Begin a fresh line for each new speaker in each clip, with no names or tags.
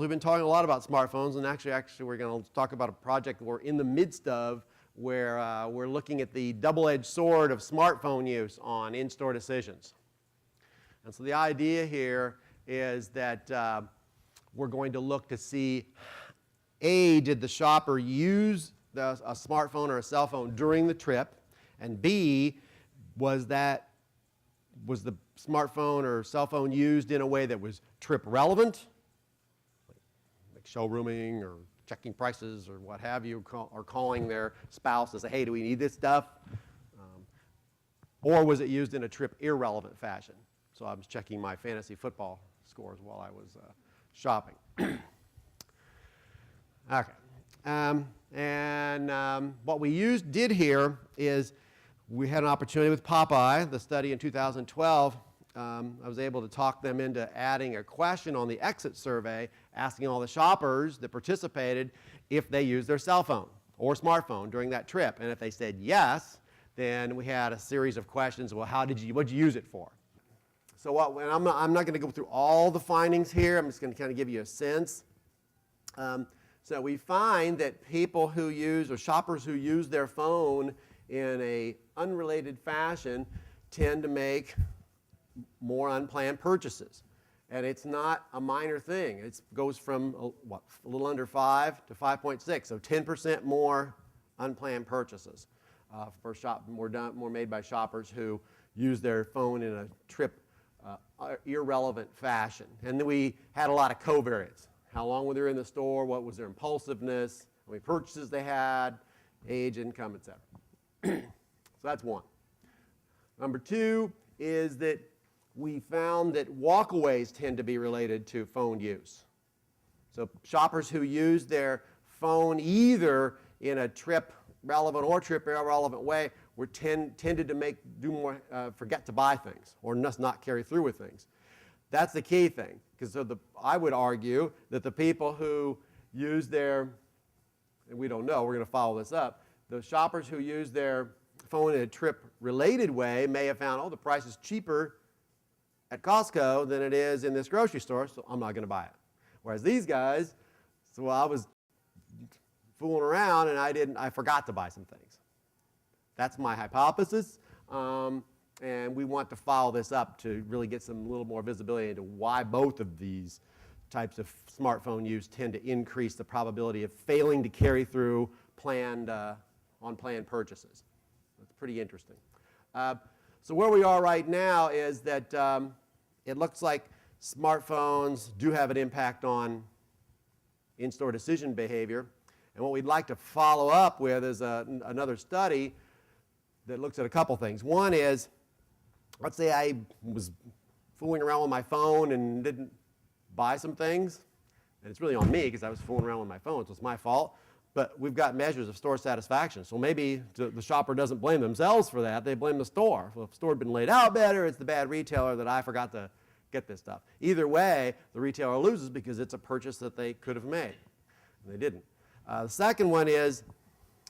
We've been talking a lot about smartphones, and actually we're going to talk about a project we're in the midst of where we're looking at the double-edged sword of smartphone use on in-store decisions. And so the idea here is that we're going to look to see, A, did the shopper use a smartphone or a cell phone during the trip, and B, was the smartphone or cell phone used in a way that was trip relevant, like showrooming or checking prices or what have you, or calling their spouse to say, hey, do we need this stuff? Or was it used in a trip irrelevant fashion? So I was checking my fantasy football scores while I was shopping. Okay. What we did here is we had an opportunity with Popeye, the study in 2012. I was able to talk them into adding a question on the exit survey asking all the shoppers that participated if they used their cell phone or smartphone during that trip. And if they said yes, then we had a series of questions. Well, what did you use it for? So and I'm not going to go through all the findings here. I'm just going to kind of give you a sense. So we find that people who use, or shoppers who use their phone in a unrelated fashion tend to make more unplanned purchases. And it's not a minor thing. It goes from a little under 5 to 5.6, so 10% more unplanned purchases more made by shoppers who use their phone in a trip irrelevant fashion. And then we had a lot of covariates. How long were they in the store? What was their impulsiveness? How many purchases they had? Age, income, etc. So that's one. Number two is that we found that walkaways tend to be related to phone use. So shoppers who use their phone either in a trip relevant or trip irrelevant way tended to forget to buy things or just not carry through with things. That's the key thing, because I would argue that the people who use their, and we don't know, we're going to follow this up, the shoppers who use their phone in a trip-related way may have found, oh, the price is cheaper at Costco than it is in this grocery store, so I'm not going to buy it. Whereas these guys, so I was fooling around and I forgot to buy some things. That's my hypothesis. And we want to follow this up to really get a little more visibility into why both of these types of smartphone use tend to increase the probability of failing to carry through unplanned purchases. That's pretty interesting. So where we are right now is that it looks like smartphones do have an impact on in-store decision behavior. And what we'd like to follow up with is another study that looks at a couple things. One is, let's say I was fooling around with my phone and didn't buy some things. And it's really on me because I was fooling around with my phone, so it's my fault. But we've got measures of store satisfaction. So maybe the shopper doesn't blame themselves for that. They blame the store. Well, if the store had been laid out better, it's the bad retailer that I forgot to get this stuff. Either way, the retailer loses because it's a purchase that they could have made. And they didn't. The second one is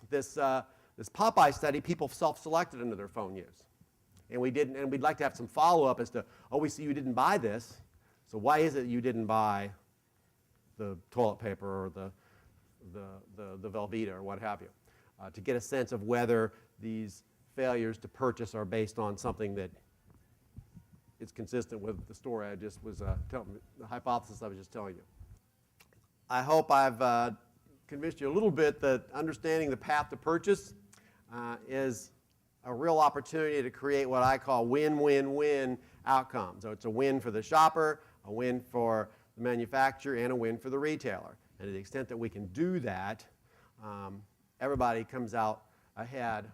this Popeye study, people self-selected into their phone use. And we'd like to have some follow-up as to, oh, we see you didn't buy this, so why is it you didn't buy the toilet paper or the Velveeta or what have you, to get a sense of whether these failures to purchase are based on something that is consistent with the story I just was the hypothesis I was just telling you. I hope I've convinced you a little bit that understanding the path to purchase is a real opportunity to create what I call win-win-win outcomes. So it's a win for the shopper, a win for the manufacturer, and a win for the retailer. And to the extent that we can do that, everybody comes out ahead